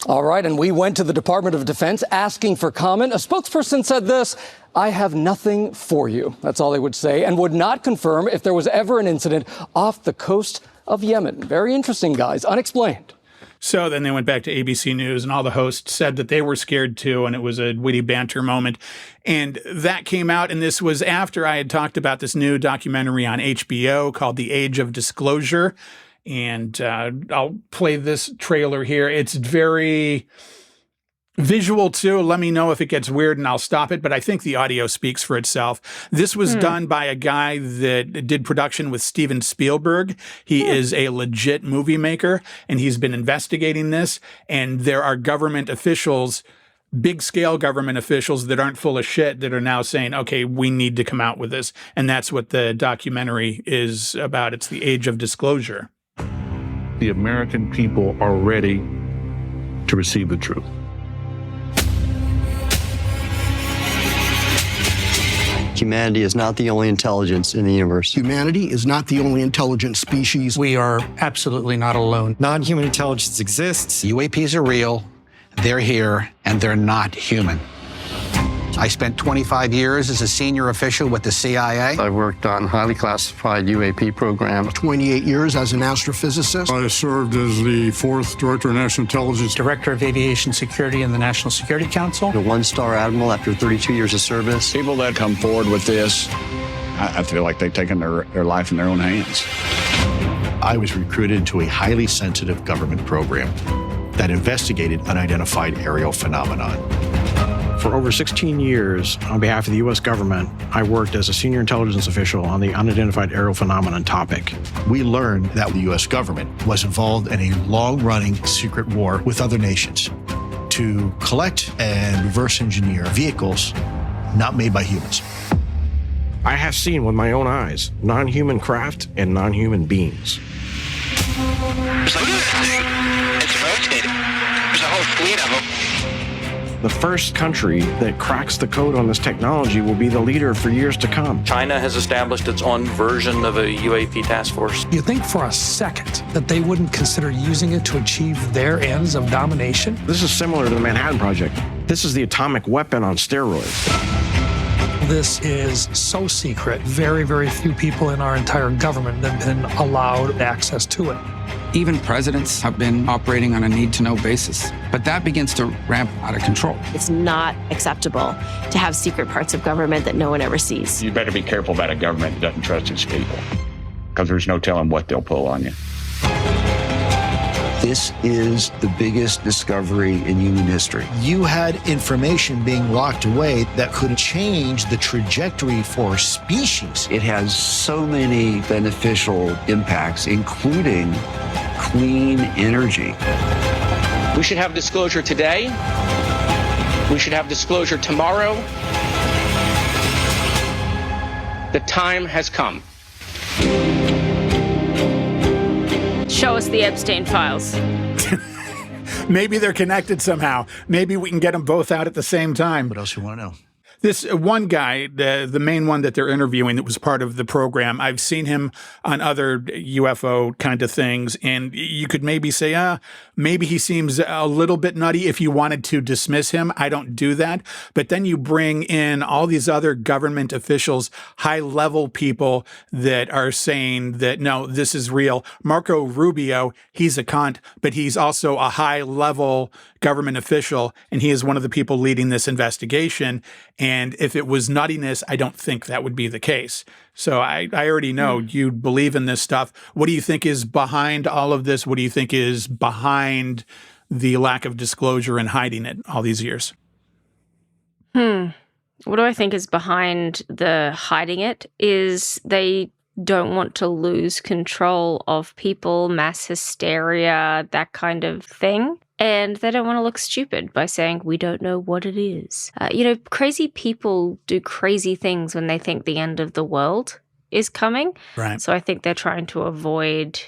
All right, and we went to the Department of Defense asking for comment. A spokesperson said this: "I have nothing for you." That's all they would say, and would not confirm if there was ever an incident off the coast of Yemen. Very interesting, guys. Unexplained. So then they went back to ABC News, and all the hosts said that they were scared too, and it was a witty banter moment. And that came out, and this was after I had talked about this new documentary on HBO called The Age of Disclosure. And I'll play this trailer here. It's very visual too. Let me know if it gets weird and I'll stop it, but I think the audio speaks for itself. This was done by a guy that did production with Steven Spielberg. He is a legit movie maker, and he's been investigating this, and there are government officials, big-scale government officials that aren't full of shit that are now saying, okay, we need to come out with this, and that's what the documentary is about. It's The Age of Disclosure. The American people are ready to receive the truth. Humanity is not the only intelligence in the universe. Humanity is not the only intelligent species. We are absolutely not alone. Non-human intelligence exists. UAPs are real, they're here, and they're not human. I spent 25 years as a senior official with the CIA. I worked on highly classified UAP programs. 28 years as an astrophysicist. I served as the 4th Director of National Intelligence. Director of Aviation Security in the National Security Council. A 1-star admiral after 32 years of service. People that come forward with this, I feel like they've taken their life in their own hands. I was recruited to a highly sensitive government program that investigated unidentified aerial phenomenon. For over 16 years, on behalf of the U.S. government, I worked as a senior intelligence official on the unidentified aerial phenomenon topic. We learned that the U.S. government was involved in a long-running secret war with other nations to collect and reverse engineer vehicles not made by humans. I have seen with my own eyes non-human craft and non-human beings. It's rotating. There's a whole fleet of them. The first country that cracks the code on this technology will be the leader for years to come. China has established its own version of a UAP task force. You think for a second that they wouldn't consider using it to achieve their ends of domination? This is similar to the Manhattan Project. This is the atomic weapon on steroids. This is so secret. Very, very few people in our entire government have been allowed access to it. Even presidents have been operating on a need-to-know basis, but that begins to ramp out of control. It's not acceptable to have secret parts of government that no one ever sees. You better be careful about a government that doesn't trust its people, because there's no telling what they'll pull on you. This is the biggest discovery in human history. You had information being locked away that could change the trajectory for species. It has so many beneficial impacts, including clean energy. We should have disclosure today. We should have disclosure tomorrow. The time has come. Show us the Epstein files. Maybe they're connected somehow. Maybe we can get them both out at the same time. What else you want to know? This one guy, the main one that they're interviewing that was part of the program, I've seen him on other UFO kind of things, and you could maybe say, maybe he seems a little bit nutty if you wanted to dismiss him. I don't do that. But then you bring in all these other government officials, high-level people that are saying that, no, this is real. Marco Rubio, he's a cunt, but he's also a high-level government official, and he is one of the people leading this investigation. And if it was nuttiness, I don't think that would be the case. So I already know you believe in this stuff. What do you think is behind all of this? What do you think is behind the lack of disclosure and hiding it all these years? What do I think is behind the hiding it is they don't want to lose control of people, mass hysteria, that kind of thing. And they don't want to look stupid by saying, we don't know what it is. Crazy people do crazy things when they think the end of the world is coming. Right. So I think they're trying to avoid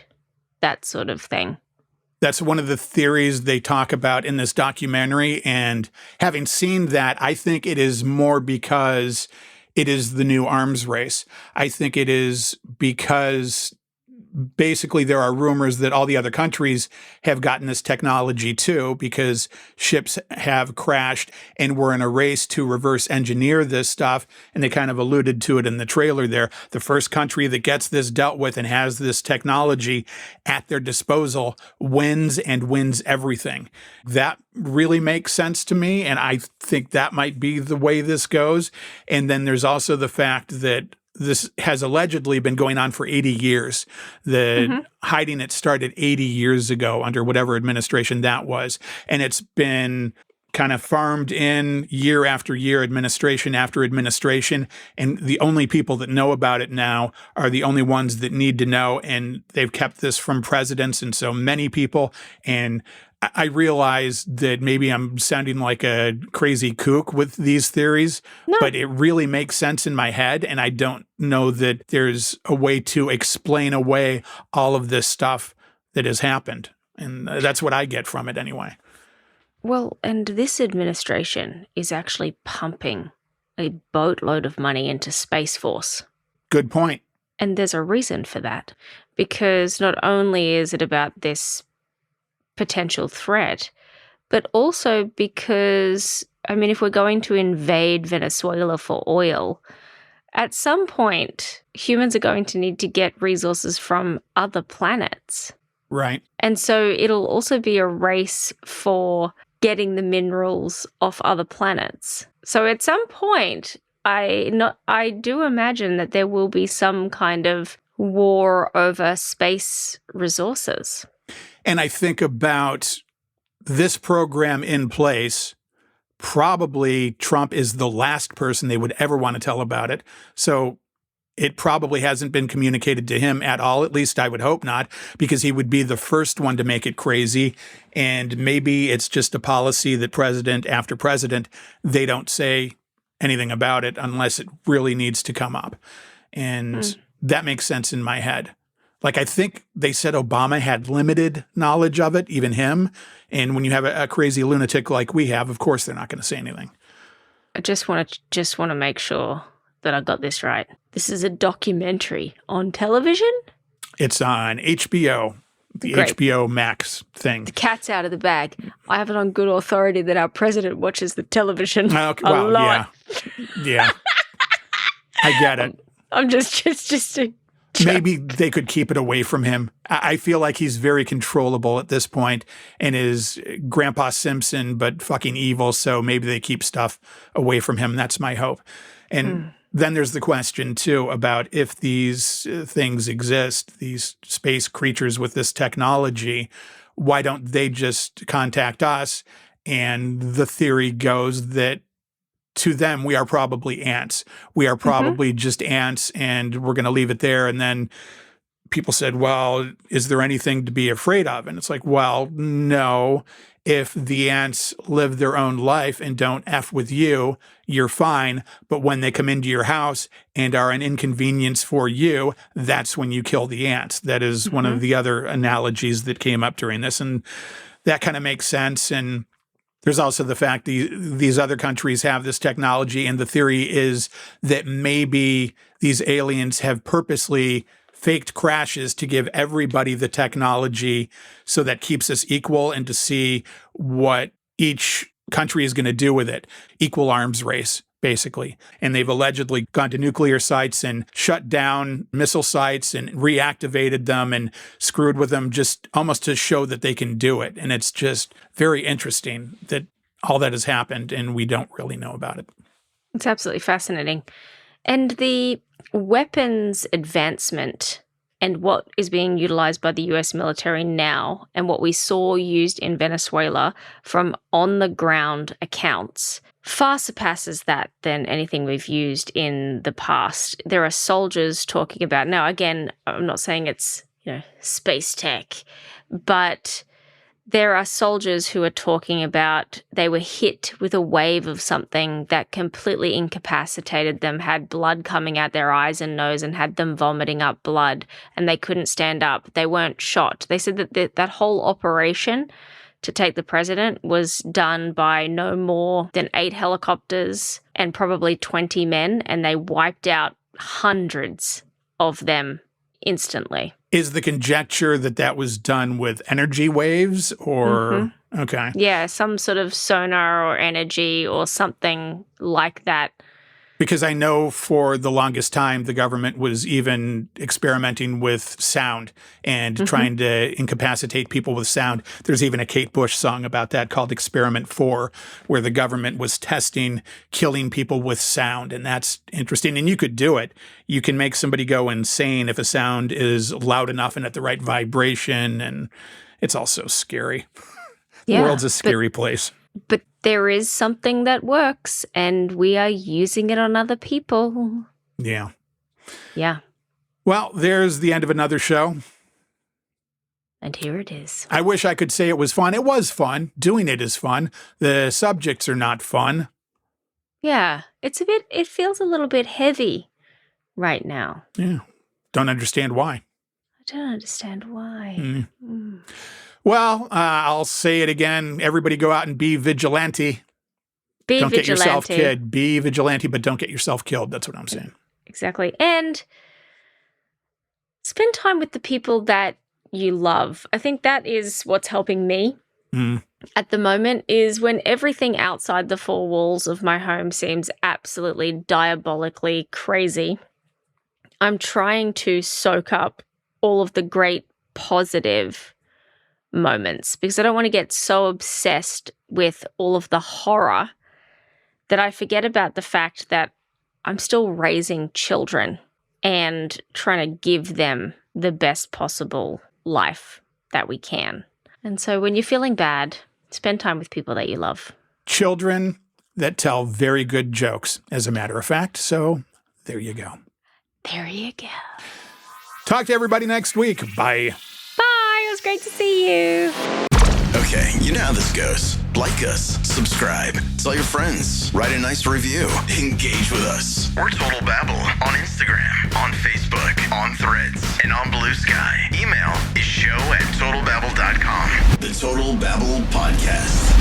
that sort of thing. That's one of the theories they talk about in this documentary. And having seen that, I think it is more because it is the new arms race. I think it is because basically there are rumors that all the other countries have gotten this technology too, because ships have crashed and we're in a race to reverse engineer this stuff. And they kind of alluded to it in the trailer there. The first country that gets this dealt with and has this technology at their disposal wins and wins everything. That really makes sense to me. And I think that might be the way this goes. And then there's also the fact that this has allegedly been going on for 80 years. The hiding it started 80 years ago under whatever administration that was. And it's been kind of farmed in year after year, administration after administration. And the only people that know about it now are the only ones that need to know. And they've kept this from presidents and so many people. And I realize that maybe I'm sounding like a crazy kook with these theories, but it really makes sense in my head. And I don't know that there's a way to explain away all of this stuff that has happened. And that's what I get from it anyway. Well, and this administration is actually pumping a boatload of money into Space Force. Good point. And there's a reason for that, because not only is it about this potential threat, but also because, if we're going to invade Venezuela for oil, at some point, humans are going to need to get resources from other planets. Right. And so it'll also be a race for getting the minerals off other planets. So at some point, I do imagine that there will be some kind of war over space resources. And I think about this program in place, probably Trump is the last person they would ever want to tell about it. So it probably hasn't been communicated to him at all. At least I would hope not, because he would be the first one to make it crazy. And maybe it's just a policy that president after president, they don't say anything about it unless it really needs to come up. And that makes sense in my head. Like, I think they said Obama had limited knowledge of it, even him. And when you have a crazy lunatic like we have, of course, they're not going to say anything. I just want to make sure that I got this right. This is a documentary on television? It's on HBO, the Great. HBO Max thing. The cat's out of the bag. I have it on good authority that our president watches the television a lot. Yeah. I get it. I'm just Maybe they could keep it away from him. I feel like he's very controllable at this point and is Grandpa Simpson, but fucking evil. So maybe they keep stuff away from him. That's my hope. And then there's the question, too, about if these things exist, these space creatures with this technology, why don't they just contact us? And the theory goes that to them, we are probably ants. We are probably just ants, and we're going to leave it there. And then people said, well, is there anything to be afraid of? And it's like, well, no. If the ants live their own life and don't F with you, you're fine. But when they come into your house and are an inconvenience for you, that's when you kill the ants. That is one of the other analogies that came up during this. And that kind of makes sense. And There's also the fact these other countries have this technology, and the theory is that maybe these aliens have purposely faked crashes to give everybody the technology so that keeps us equal and to see what each country is going to do with it. Equal arms race, basically. And they've allegedly gone to nuclear sites and shut down missile sites and reactivated them and screwed with them just almost to show that they can do it. And it's just very interesting that all that has happened and we don't really know about it. It's absolutely fascinating. And the weapons advancement and what is being utilized by the US military now and what we saw used in Venezuela from on-the-ground accounts far surpasses that than anything we've used in the past. There are soldiers talking about, now again, I'm not saying it's, space tech, but there are soldiers who are talking about they were hit with a wave of something that completely incapacitated them, had blood coming out their eyes and nose and had them vomiting up blood, and they couldn't stand up. They weren't shot. They said that that whole operation to take the president was done by no more than 8 helicopters and probably 20 men, and they wiped out hundreds of them instantly. Is the conjecture that was done with energy waves or... Mm-hmm. Okay. Yeah, some sort of sonar or energy or something like that. Because I know for the longest time, the government was even experimenting with sound and trying to incapacitate people with sound. There's even a Kate Bush song about that called Experiment 4, where the government was testing killing people with sound. And that's interesting. And you could do it. You can make somebody go insane if a sound is loud enough and at the right vibration. And it's also scary. The world's a scary place. But there is something that works, and we are using it on other people. Yeah. Yeah. Well, there's the end of another show. And here it is. I wish I could say it was fun. It was fun. Doing it is fun. The subjects are not fun. Yeah. It feels a little bit heavy right now. Yeah. Don't understand why. I don't understand why. Well, I'll say it again. Everybody go out and be vigilante. Don't get yourself killed. Be vigilante, but don't get yourself killed. That's what I'm saying. Exactly. And spend time with the people that you love. I think that is what's helping me at the moment, is when everything outside the 4 walls of my home seems absolutely diabolically crazy. I'm trying to soak up all of the great positive moments, because I don't want to get so obsessed with all of the horror that I forget about the fact that I'm still raising children and trying to give them the best possible life that we can. And so when you're feeling bad, spend time with people that you love. Children that tell very good jokes, as a matter of fact. So there you go. There you go. Talk to everybody next week. Bye. Bye. It was great to see you. Okay, you know how this goes. Like us, subscribe, tell your friends, write a nice review, engage with us. We're Total Babble on Instagram, on Facebook, on Threads, and on Blue Sky. Email is show@totalbabble.com. The Total Babble Podcast.